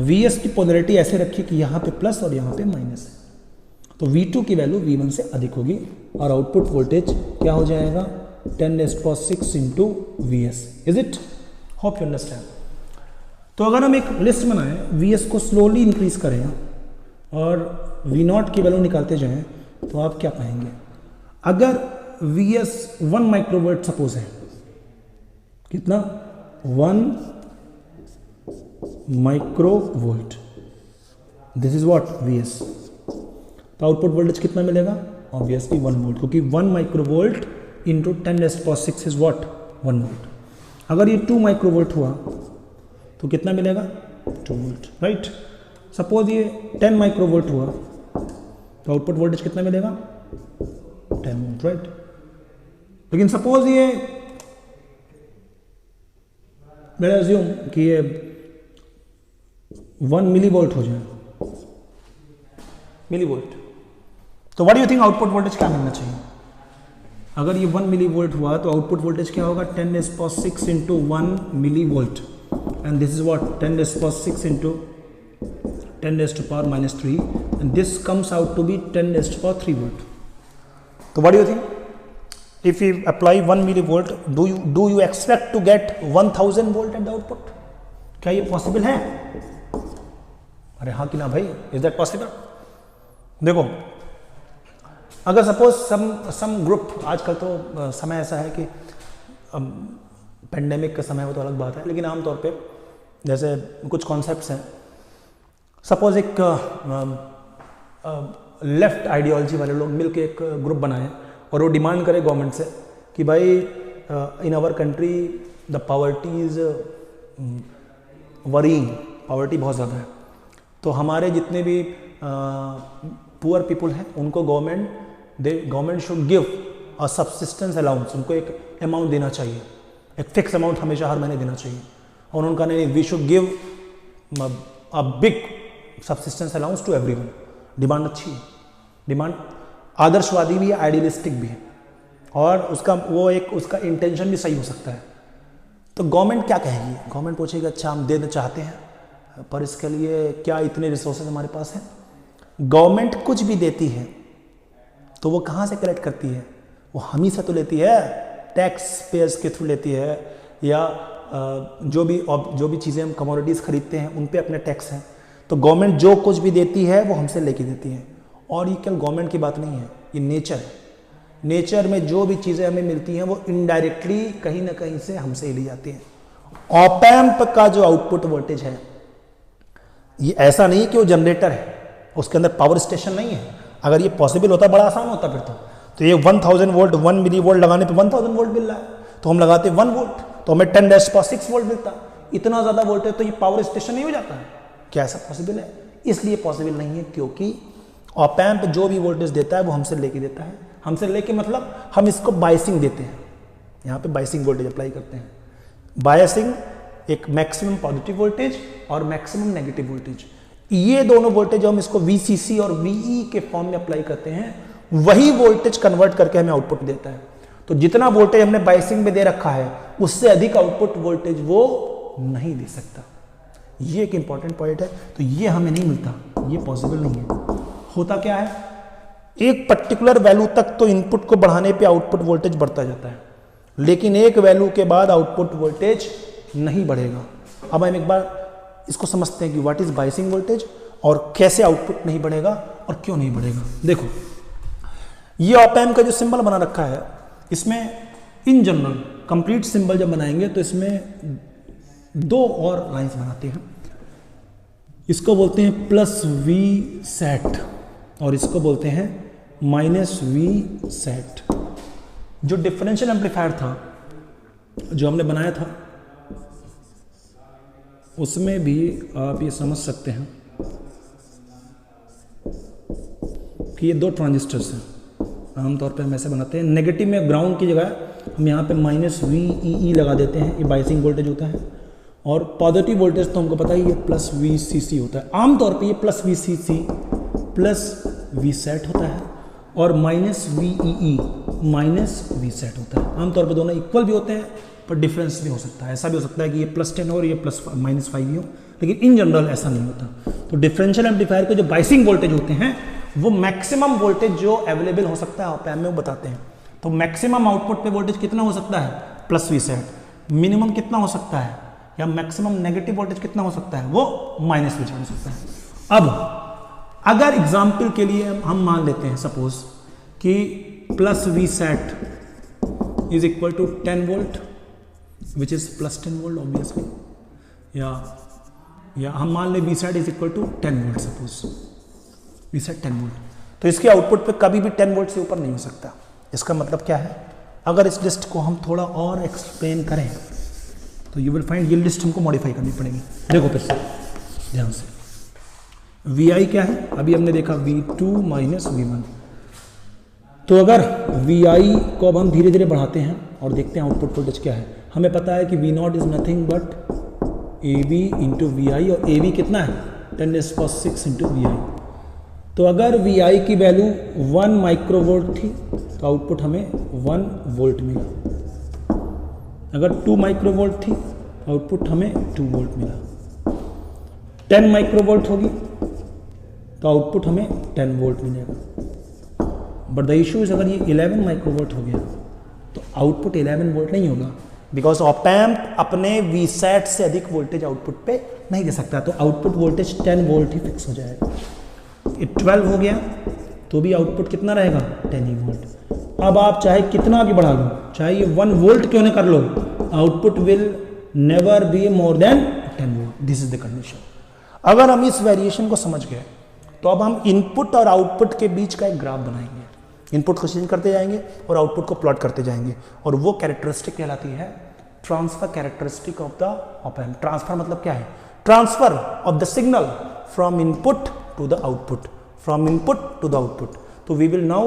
Vs की पोलैरिटी ऐसे रखी कि यहाँ पे प्लस और यहाँ पे माइनस है, तो V2 की वैल्यू V1 से अधिक होगी और आउटपुट वोल्टेज क्या हो जाएगा, 10⁻⁶ into Vs। Is it, hope you understand. तो अगर हम एक लिस्ट बनाएं, Vs को स्लोली इंक्रीज करें और V0 की वैल्यू निकालते जाएं, तो आप क्या पाएंगे, अगर Vs 1 माइक्रोवोल्ट सपोज है, कितना, 1 microvolt, this is what Vs। तो आउटपुट वोल्टेज कितना मिलेगा, ऑब्वियसली 1 वोल्ट, क्योंकि 1 microvolt into 10⁻⁶ is what, 1 volt. अगर ये 2 माइक्रोवोल्ट हुआ तो कितना मिलेगा, 2 वोल्ट, राइट। सपोज ये 10 माइक्रोवोल्ट हुआ तो आउटपुट वोल्टेज कितना मिलेगा, 10 वोल्ट, राइट। लेकिन सपोज ये मेरा अज्यूम कि ये 1 मिलीवोल्ट हो जाए, मिलीवोल्ट, तो what do you think output voltage क्या मिलना चाहिए। अगर ये 1 मिलीवोल्ट हुआ तो आउटपुट वोल्टेज क्या होगा, 10⁻⁶ into 1 millivolt, and this is what, 10⁻⁶ into 10⁻⁻³ and this comes out to be 10⁻³ volt. So what do you think? If we apply 1 millivolt, do you expect to get 1000 volt at the output? क्या ये possible है? अरे हाँ कि ना भाई, is that possible? देखो अगर सपोज सम ग्रुप, आजकल तो समय ऐसा है कि पेंडेमिक का समय हो तो अलग बात है, लेकिन आमतौर पे जैसे कुछ कॉन्सेप्ट्स हैं, सपोज एक लेफ्ट आइडियोलॉजी वाले लोग मिलकर एक ग्रुप बनाएं और वो डिमांड करे गवर्नमेंट से कि भाई in our country the poverty is worrying, poverty बहुत ज़्यादा है, तो हमारे जितने भी पुअर पीपल हैं उनको government should give a subsistence allowance, उनको एक अमाउंट देना चाहिए, एक फिक्स अमाउंट हमेशा हर महीने देना चाहिए। और उनका नहीं, we should give a big subsistence allowance to everyone. Demand अच्छी है, डिमांड आदर्शवादी भी है, आइडियलिस्टिक भी है, और उसका इंटेंशन भी सही हो सकता है। तो गवर्नमेंट क्या कहेगी, गवर्नमेंट पूछेगी अच्छा हम देना चाहते हैं पर इसके लिए क्या इतने रिसोर्सेज हमारे पास हैं। गवर्नमेंट कुछ भी देती है तो वो कहाँ से कलेक्ट करती है, वो हम ही से तो लेती है, टैक्स पेयर्स के थ्रू लेती है, या जो भी चीज़ें हम कमोडिटीज़ खरीदते हैं उन पे अपने टैक्स हैं। तो गवर्नमेंट जो कुछ भी देती है वो हमसे लेके देती है। और ये केवल गवर्नमेंट की बात नहीं है, ये नेचर है। नेचर में जो भी चीज़ें हमें मिलती हैं वो इनडायरेक्टली कहीं ना कहीं से हमसे ली जाती हैं। ऑप एम्प का जो आउटपुट वोल्टेज है ये ऐसा नहीं कि वो जनरेटर है, उसके अंदर पावर स्टेशन नहीं है। अगर ये पॉसिबल होता बड़ा आसान होता फिर तो ये 1000 वोल्ट 1 मिली वोल्ट लगाने पे 1000 वोल्ट मिल रहा है, तो हम लगाते 1 वोल्ट तो हमें 10⁻⁶ वोल्ट मिलता। इतना ज़्यादा वोल्टेज तो ये पावर स्टेशन नहीं हो जाता है। क्या ऐसा पॉसिबल है? इसलिए पॉसिबल नहीं है क्योंकि ऑप एम्प जो भी वोल्टेज देता है वो हमसे लेके देता है। हमसे लेके मतलब हम इसको बायसिंग देते हैं, यहाँ पे बायसिंग वोल्टेज अप्लाई करते हैं। बायसिंग एक मैक्सिमम पॉजिटिव वोल्टेज और मैक्सिमम नेगेटिव वोल्टेज, ये दोनों वोल्टेज हम इसको VCC और VE के फॉर्म में अप्लाई करते हैं, वही वोल्टेज कन्वर्ट करके हमें आउटपुट देता है। तो जितना वोल्टेज हमने बायसिंग में दे रखा है उससे अधिक आउटपुट वोल्टेज वो नहीं दे सकता। ये एक इंपॉर्टेंट पॉइंट है। तो ये हमें नहीं मिलता, ये पॉसिबल नहीं है। होता क्या है, एक पर्टिकुलर वैल्यू तक तो इनपुट को बढ़ाने पे आउटपुट वोल्टेज बढ़ता जाता है, लेकिन एक वैल्यू के बाद आउटपुट वोल्टेज नहीं बढ़ेगा। अब हम एक बार इसको समझते हैं कि व्हाट इज बायसिंग वोल्टेज और कैसे आउटपुट नहीं बढ़ेगा और क्यों नहीं बढ़ेगा। देखो, ये ऑप एम्प का जो सिंबल बना रखा है, इसमें इन जनरल कंप्लीट सिंबल जब बनाएंगे तो इसमें दो और लाइंस बनाते हैं। इसको बोलते हैं प्लस वी सेट और इसको बोलते हैं माइनस वी सेट। जो डिफरेंशियल एम्पलीफायर था जो हमने बनाया था उसमें भी आप ये समझ सकते हैं कि ये दो ट्रांजिस्टर्स हैं। आमतौर पे हम ऐसे बनाते हैं, नेगेटिव में ग्राउंड की जगह हम यहाँ पे माइनस वी ई लगा देते हैं, ये बायसिंग वोल्टेज होता है। और पॉजिटिव वोल्टेज तो हमको पता ही है प्लस वी सी सी होता है। आमतौर पे ये plus V C C plus V sat होता है और minus V E minus V sat होता है। आमतौर पे दोनों इक्वल भी होते हैं पर डिफरेंस भी हो सकता है। ऐसा भी हो सकता है कि ये +10 हो और ये -5 ही हो, लेकिन इन जनरल ऐसा नहीं होता। तो डिफरेंशियल एम्पलीफायर के जो बायसिंग वोल्टेज होते हैं वो मैक्सिमम वोल्टेज जो अवेलेबल हो सकता है ऑप एम्प में वो बताते हैं। तो मैक्सिमम आउटपुट पे वोल्टेज कितना हो सकता है, प्लस वी सेट। मिनिमम कितना हो सकता है या मैक्सिमम नेगेटिव वोल्टेज कितना हो सकता है, वो माइनस वी सेट हो सकता है। अब अगर एग्जाम्पल के लिए हम मान लेते हैं सपोज कि plus V sat is equal to 10 volt which is plus 10 volt obviously, या हम मान लें V sat is equal to 10 volt suppose, V sat 10 volt. तो इसके आउटपुट पे कभी भी 10 वोल्ट से ऊपर नहीं हो सकता। इसका मतलब क्या है, अगर इस लिस्ट को हम थोड़ा और एक्सप्लेन करें तो यू विल फाइंड ये लिस्ट हमको मॉडिफाई करनी पड़ेगी। देखो फिर से ध्यान से, वी आई क्या है, अभी हमने देखा V2 माइनस V1। तो अगर वी आई को अब हम धीरे धीरे बढ़ाते हैं और देखते हैं आउटपुट वोल्टेज क्या है। हमें पता है कि V0 is nothing but AV into V I, और AV कितना है 10⁻6 इंटू वी आई। तो अगर वी आई की वैल्यू 1 माइक्रोवोल्ट थी तो आउटपुट हमें 1 वोल्ट मिला। अगर 2 माइक्रोवोल्ट थी आउटपुट हमें 2 वोल्ट मिला। 10 माइक्रोवोल्ट होगी तो आउटपुट हमें 10 वोल्ट मिलेगा। बट द इशू इज अगर ये 11 माइक्रोवोल्ट हो गया तो आउटपुट 11 वोल्ट नहीं होगा, बिकॉज ऑप एम्प अपने वी सेट से अधिक वोल्टेज आउटपुट पे नहीं दे सकता। तो आउटपुट वोल्टेज 10 वोल्ट ही फिक्स हो जाएगा। ये 12 हो गया तो भी आउटपुट कितना रहेगा 10 ही वोल्ट। अब आप चाहे कितना भी बढ़ा लो, चाहे ये 1 वोल्ट क्यों ना कर लो, output will never be more than 10 volt. This is the condition. अगर हम इस वेरिएशन को समझ गए तो अब हम इनपुट और आउटपुट के बीच का एक ग्राफ बनाएंगे। इनपुट को चेंज करते जाएंगे और आउटपुट को प्लॉट करते जाएंगे, और वो कैरेक्टरिस्टिक कहलाती है transfer characteristic of the op amp. Transfer मतलब क्या है, transfer of the signal from input to the output, from input to the output. So we will now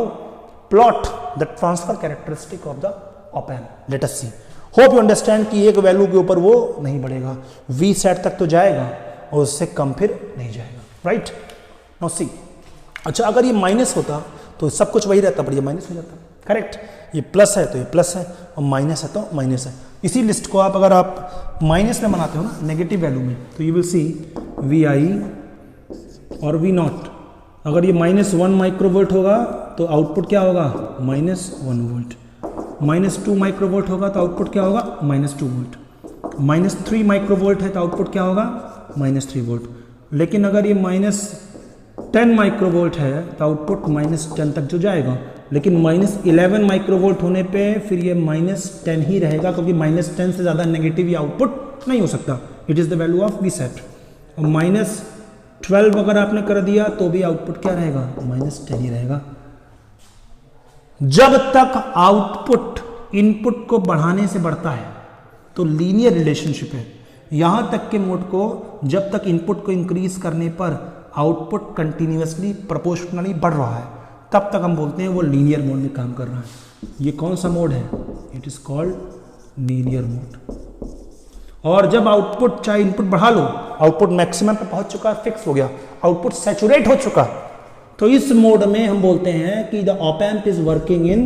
plot the transfer characteristic of the op amp. Let us see. Hope you understand कि एक value के ऊपर वो नहीं बढ़ेगा, V set तक तो जाएगा और उससे कम फिर नहीं जाएगा, राइट। नाउ सी, अच्छा अगर ये माइनस होता तो सब कुछ वही रहता, पर ये माइनस हो जाता, करेक्ट। ये प्लस है तो ये प्लस है और माइनस है तो माइनस है। इसी लिस्ट को आप अगर आप माइनस में बनाते हो ना, नेगेटिव वैल्यू में, तो you will see we I और V0। अगर ये -1 माइक्रोवोल्ट होगा तो आउटपुट क्या होगा -1 वोल्ट। -2 माइक्रोवोल्ट होगा तो आउटपुट क्या होगा -2 वोल्ट। -3 माइक्रोवोल्ट है तो आउटपुट क्या होगा -3 वोल्ट। लेकिन अगर ये -10 माइक्रोवोल्ट है तो आउटपुट -10 तक जो जाएगा, लेकिन -11 माइक्रोवोल्ट होने पे फिर ये -10 ही रहेगा, क्योंकि -10 से ज़्यादा नेगेटिव या आउटपुट नहीं हो सकता। It is the value of V sat. और -12 अगर आपने कर दिया तो भी आउटपुट क्या रहेगा -10 ही रहेगा। जब तक आउटपुट इनपुट को बढ़ाने से बढ़ता है तो लीनियर रिलेशनशिप है। यहां तक के मोड को जब तक इनपुट को इंक्रीज करने पर आउटपुट कंटिन्यूअसली प्रोपोर्शनली बढ़ रहा है तब तक हम बोलते हैं वो लीनियर मोड में काम कर रहा है। ये कौन सा मोड है, it is called linear mode. और जब आउटपुट चाहे इनपुट बढ़ा लो, आउटपुट मैक्सिमम पे पहुंच चुका है, फिक्स हो गया, आउटपुट सैचुरेट हो चुका, तो इस मोड में हम बोलते हैं कि the op amp is working in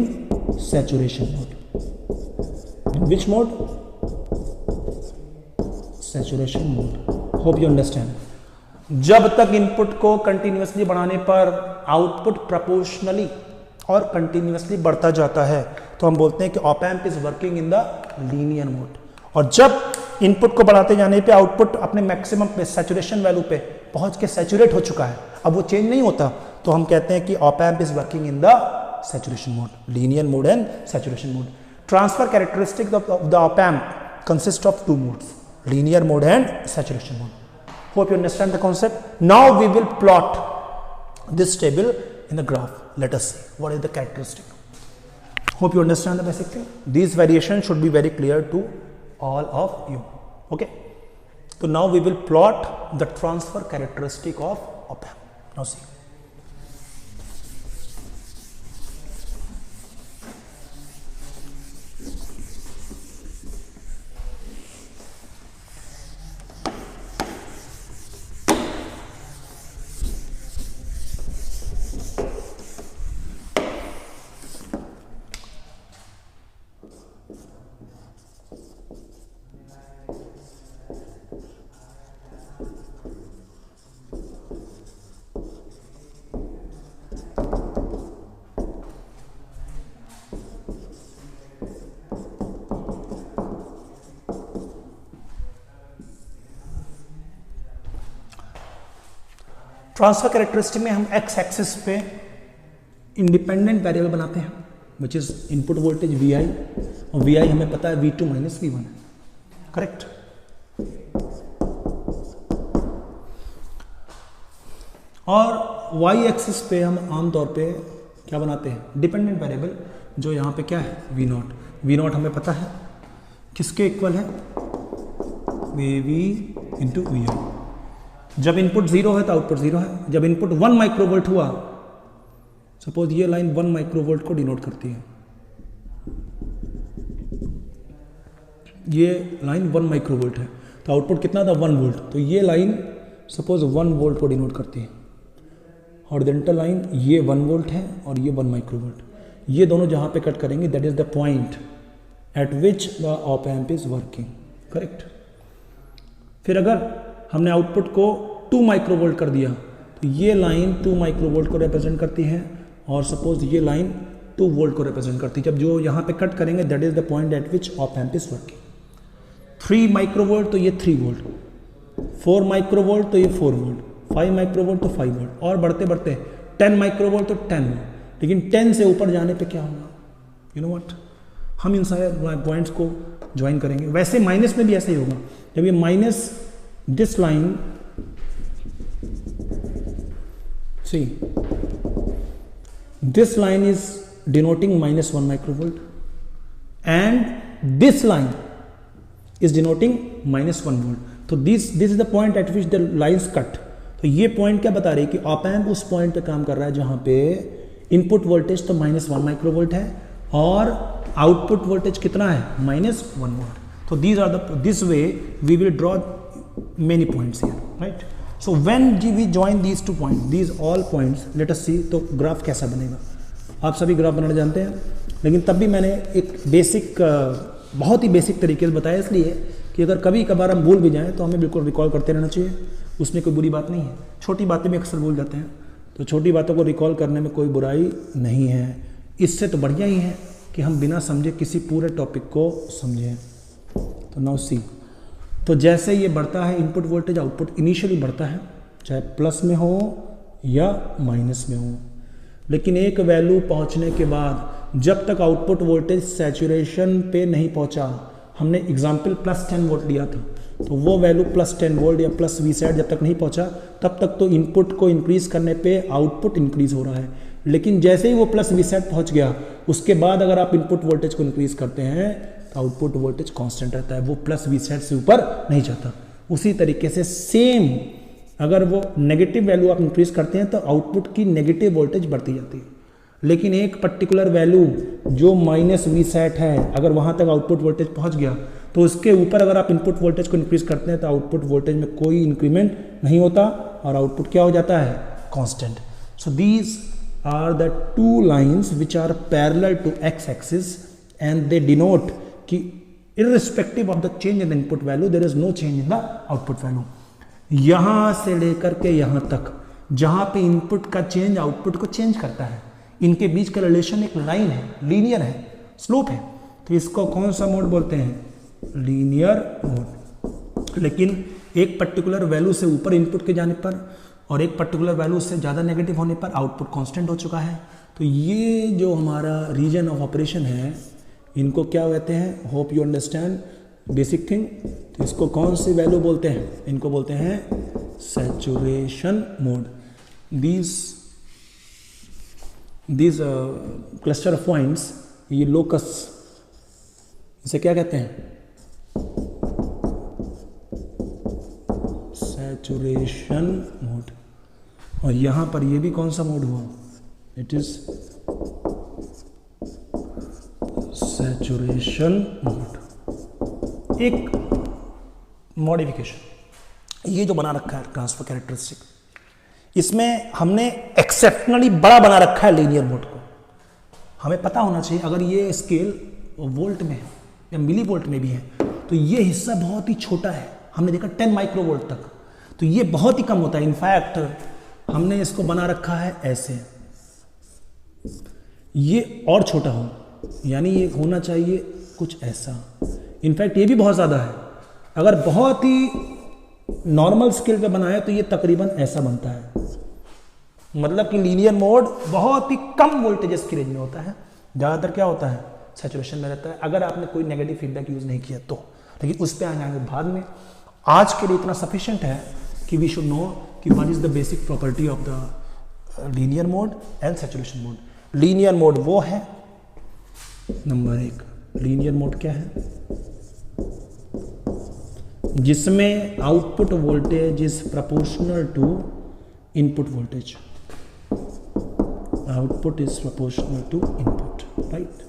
saturation mode. Which mode? Saturation mode. Hope you understand. जब तक इनपुट को कंटिन्यूअसली बढ़ाने पर आउटपुट प्रोपोर्शनली और कंटिन्यूअसली बढ़ता जाता है तो हम बोलते हैं कि op amp is working in the linear mode. और जब इनपुट को बढ़ाते जाने पे आउटपुट अपने मैक्सिमम पे सैचुरेशन वैल्यू पे पहुंच के सैचुरेट हो चुका है, अब वो चेंज नहीं होता, तो हम कहते हैं कि op amp is working in the saturation mode, linear mode and saturation mode. Transfer characteristic of the op amp consist of two modes, linear mode and saturation mode. Hope you understand the concept. Now we will plot this table in the graph. Let us see what is the characteristic. Hope you understand the basic thing. These variations should be very clear to all of you. Okay. So now we will plot the transfer characteristic of op amp. Now see. Transfer characteristic में हम X axis पे independent variable बनाते हैं which is input voltage V I, और V आई हमें पता है V2 minus V1 है, करेक्ट। और वाई एक्सिस पे हम आमतौर पे क्या बनाते हैं? डिपेंडेंट वेरिएबल, जो यहाँ पे क्या है? V0। V0 हमें पता है किसके इक्वल है? VV इंटू वी आई। जब इनपुट 0 है तो आउटपुट 0 है। जब इनपुट 1 माइक्रोवोल्ट हुआ, सपोज ये लाइन 1 माइक्रोवोल्ट को डिनोट करती है, ये लाइन 1 माइक्रोवोल्ट है तो आउटपुट कितना था? 1 वोल्ट। तो ये लाइन सपोज 1 वोल्ट को डिनोट करती है। हॉरिजॉन्टल लाइन ये 1 वोल्ट है और ये 1 माइक्रोवोल्ट। ये दोनों जहां पे कट करेंगे that is the point eight which the op amp is working, correct. फिर अगर हमने आउटपुट को 2 माइक्रोवोल्ट कर दिया तो ये लाइन 2 माइक्रोवोल्ट को रिप्रेजेंट करती है और सपोज ये लाइन 2 वोल्ट को रिप्रेजेंट करती है। जब जो यहाँ पे कट करेंगे that is the point eight which op amp is working. 3 microvolt तो ये 3 वोल्ट, 4 माइक्रोवोल्ट तो ये 4 वोल्ट, 5 माइक्रोवोल्ट तो 5 वोल्ट, और बढ़ते बढ़ते 10 माइक्रोवोल्ट तो 10 वोल्ट। लेकिन 10 से ऊपर जाने पे क्या होगा? यू नो व्हाट, हम इन सारे पॉइंट्स को ज्वाइन करेंगे। वैसे माइनस में भी ऐसे ही होगा। जब ये minus this line, see, this line is denoting minus 1 microvolt and this line is denoting minus 1 volt. तो this is the point at which the lines cut. तो ये पॉइंट क्या बता रही है कि ऑप एम्प उस पॉइंट पे काम कर रहा है जहां पे इनपुट वोल्टेज तो -1 माइक्रोवोल्ट है और आउटपुट वोल्टेज कितना है? -1 वोल्ट। तो this way we will draw many points here, right? So when we join these two points, these all points, let us see तो ग्राफ कैसा बनेगा। आप सभी ग्राफ बनाना जानते हैं, लेकिन तब भी मैंने एक बेसिक, बहुत ही बेसिक तरीके से बताया, इसलिए कि अगर कभी कभार हम भूल भी जाएं तो हमें बिल्कुल रिकॉल करते रहना चाहिए, उसमें कोई बुरी बात नहीं है। छोटी बातें भी अक्सर भूल जाते हैं, तो छोटी बातों को रिकॉल करने में कोई बुराई नहीं है। इससे तो बढ़िया ही है कि हम बिना समझे किसी पूरे टॉपिक को समझें। तो नाउ सी, तो जैसे ये बढ़ता है इनपुट वोल्टेज, आउटपुट इनिशियली बढ़ता है, चाहे प्लस में हो या माइनस में हो, लेकिन एक वैल्यू पहुंचने के बाद जब तक आउटपुट वोल्टेज सैचुरेशन पे नहीं पहुंचा, हमने एग्जांपल +10 वोल्ट लिया था, तो वो वैल्यू +10 वोल्ट या +Vset जब तक नहीं पहुंचा तब तक तो इनपुट को इंक्रीज करने पे आउटपुट इंक्रीज हो रहा है। लेकिन जैसे ही वो +Vset पहुंच गया, उसके बाद अगर आप इनपुट वोल्टेज को इंक्रीज करते हैं तो आउटपुट वोल्टेज कांस्टेंट रहता है, वो +Vset से ऊपर नहीं जाता। उसी तरीके से सेम अगर वो नेगेटिव वैल्यू आप इंक्रीज करते हैं तो आउटपुट की नेगेटिव वोल्टेज बढ़ती जाती है। लेकिन एक पर्टिकुलर वैल्यू जो -Vset है, अगर वहां तक आउटपुट वोल्टेज पहुंच गया तो उसके ऊपर अगर आप इनपुट वोल्टेज को इंक्रीज करते हैं तो आउटपुट वोल्टेज में कोई इंक्रीमेंट नहीं होता और आउटपुट क्या हो जाता है? Constant. So these are the two lines which are parallel to x-axis and they denote कि irrespective of the change in the input value there is no change in the output value. यहाँ से लेकर के यहाँ तक जहाँ पे input का चेंज आउटपुट को चेंज करता है, इनके बीच का रिलेशन एक लाइन है, लीनियर है, स्लोप है, तो इसको कौन सा मोड बोलते हैं? Linear mode. लेकिन एक पर्टिकुलर वैल्यू से ऊपर इनपुट के जाने पर और एक पर्टिकुलर वैल्यू से ज़्यादा नेगेटिव होने पर आउटपुट कांस्टेंट हो चुका है। तो ये जो हमारा रीजन ऑफ ऑपरेशन है इनको क्या कहते हैं? Hope you understand basic thing. तो इसको कौन सी वैल्यू बोलते हैं? इनको बोलते हैं saturation mode. these cluster of points, ये लोकस, इसे क्या कहते हैं? Saturation mode. और यहां पर ये भी कौन सा मोड हुआ? It is saturation mode. एक मॉडिफिकेशन ये जो बना रखा है ट्रांसफर कैरेक्टरिस्टिक, इसमें हमने एक्सेप्शनली बड़ा बना रखा है लीनियर मोड को। हमें पता होना चाहिए अगर ये स्केल वोल्ट में है या मिली वोल्ट में भी है तो ये हिस्सा बहुत ही छोटा है। हमने देखा 10 माइक्रोवोल्ट तक, तो ये बहुत ही कम होता है। इनफैक्ट हमने इसको बना रखा है ऐसे, ये और छोटा हो, यानी ये होना चाहिए कुछ ऐसा। इनफैक्ट ये भी बहुत ज़्यादा है। अगर बहुत ही नॉर्मल स्केल पे बनाए तो ये तकरीबन ऐसा बनता है। मतलब कि लीनियर मोड बहुत ही कम वोल्टेजेस की रेंज में होता है, ज़्यादातर क्या होता है? सैचुरेशन में रहता है, अगर आपने कोई नेगेटिव फीडबैक यूज़ नहीं किया तो। लेकिन उस पर आ जाएंगे बाद में। आज के लिए इतना सफिशिएंट है कि वी शुड नो कि what is the basic property of the linear mode and saturation mode. Linear mode वो है, नंबर 1 लीनियर मोड क्या है? जिसमें output voltage is proportional to input voltage. Output is proportional to input, right,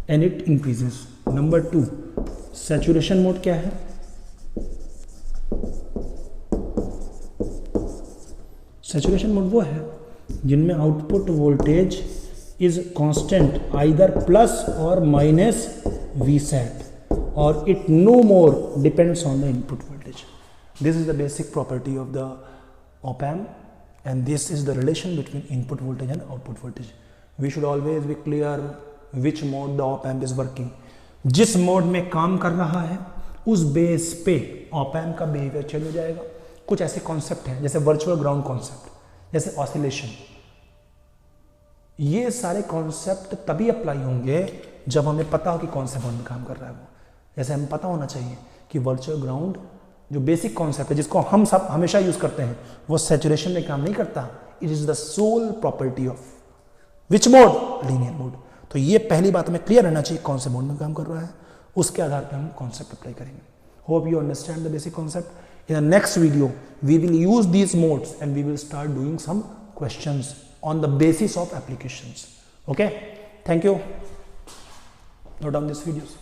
and it increases. Number 2 saturation mode क्या है? Saturation mode वो है जिनमें output voltage is constant either plus और माइनस Vsat और it no more depends on the input voltage. This is the basic property of the op-amp and this is the relation between input voltage and output voltage. We should always be clear which mode the op-amp is working. जिस mode में काम कर रहा है उस base पे op-amp का behaviour change हो जाएगा। कुछ ऐसे कॉन्सेप्ट हैं जैसे वर्चुअल ग्राउंड कॉन्सेप्ट, जैसे ऑसिलेशन। ये सारे कॉन्सेप्ट तभी अप्लाई होंगे जब हमें पता हो कि कौन से मोड में काम कर रहा है वो। जैसे हमें पता होना चाहिए कि वर्चुअल ग्राउंड जो बेसिक कॉन्सेप्ट है जिसको हम सब हमेशा यूज करते हैं वो सैचुरेशन में काम नहीं करता। It is the sole property of which mode? Linear mode. तो ये पहली बात हमें क्लियर रहना चाहिए कौन से मोड में काम कर रहा है, उसके आधार पर हम कॉन्सेप्ट अप्लाई करेंगे। Hope you understand the basic concept. In the next video, we will use these modes and we will start doing some questions on the basis of applications. Okay? Thank you. Note down these videos.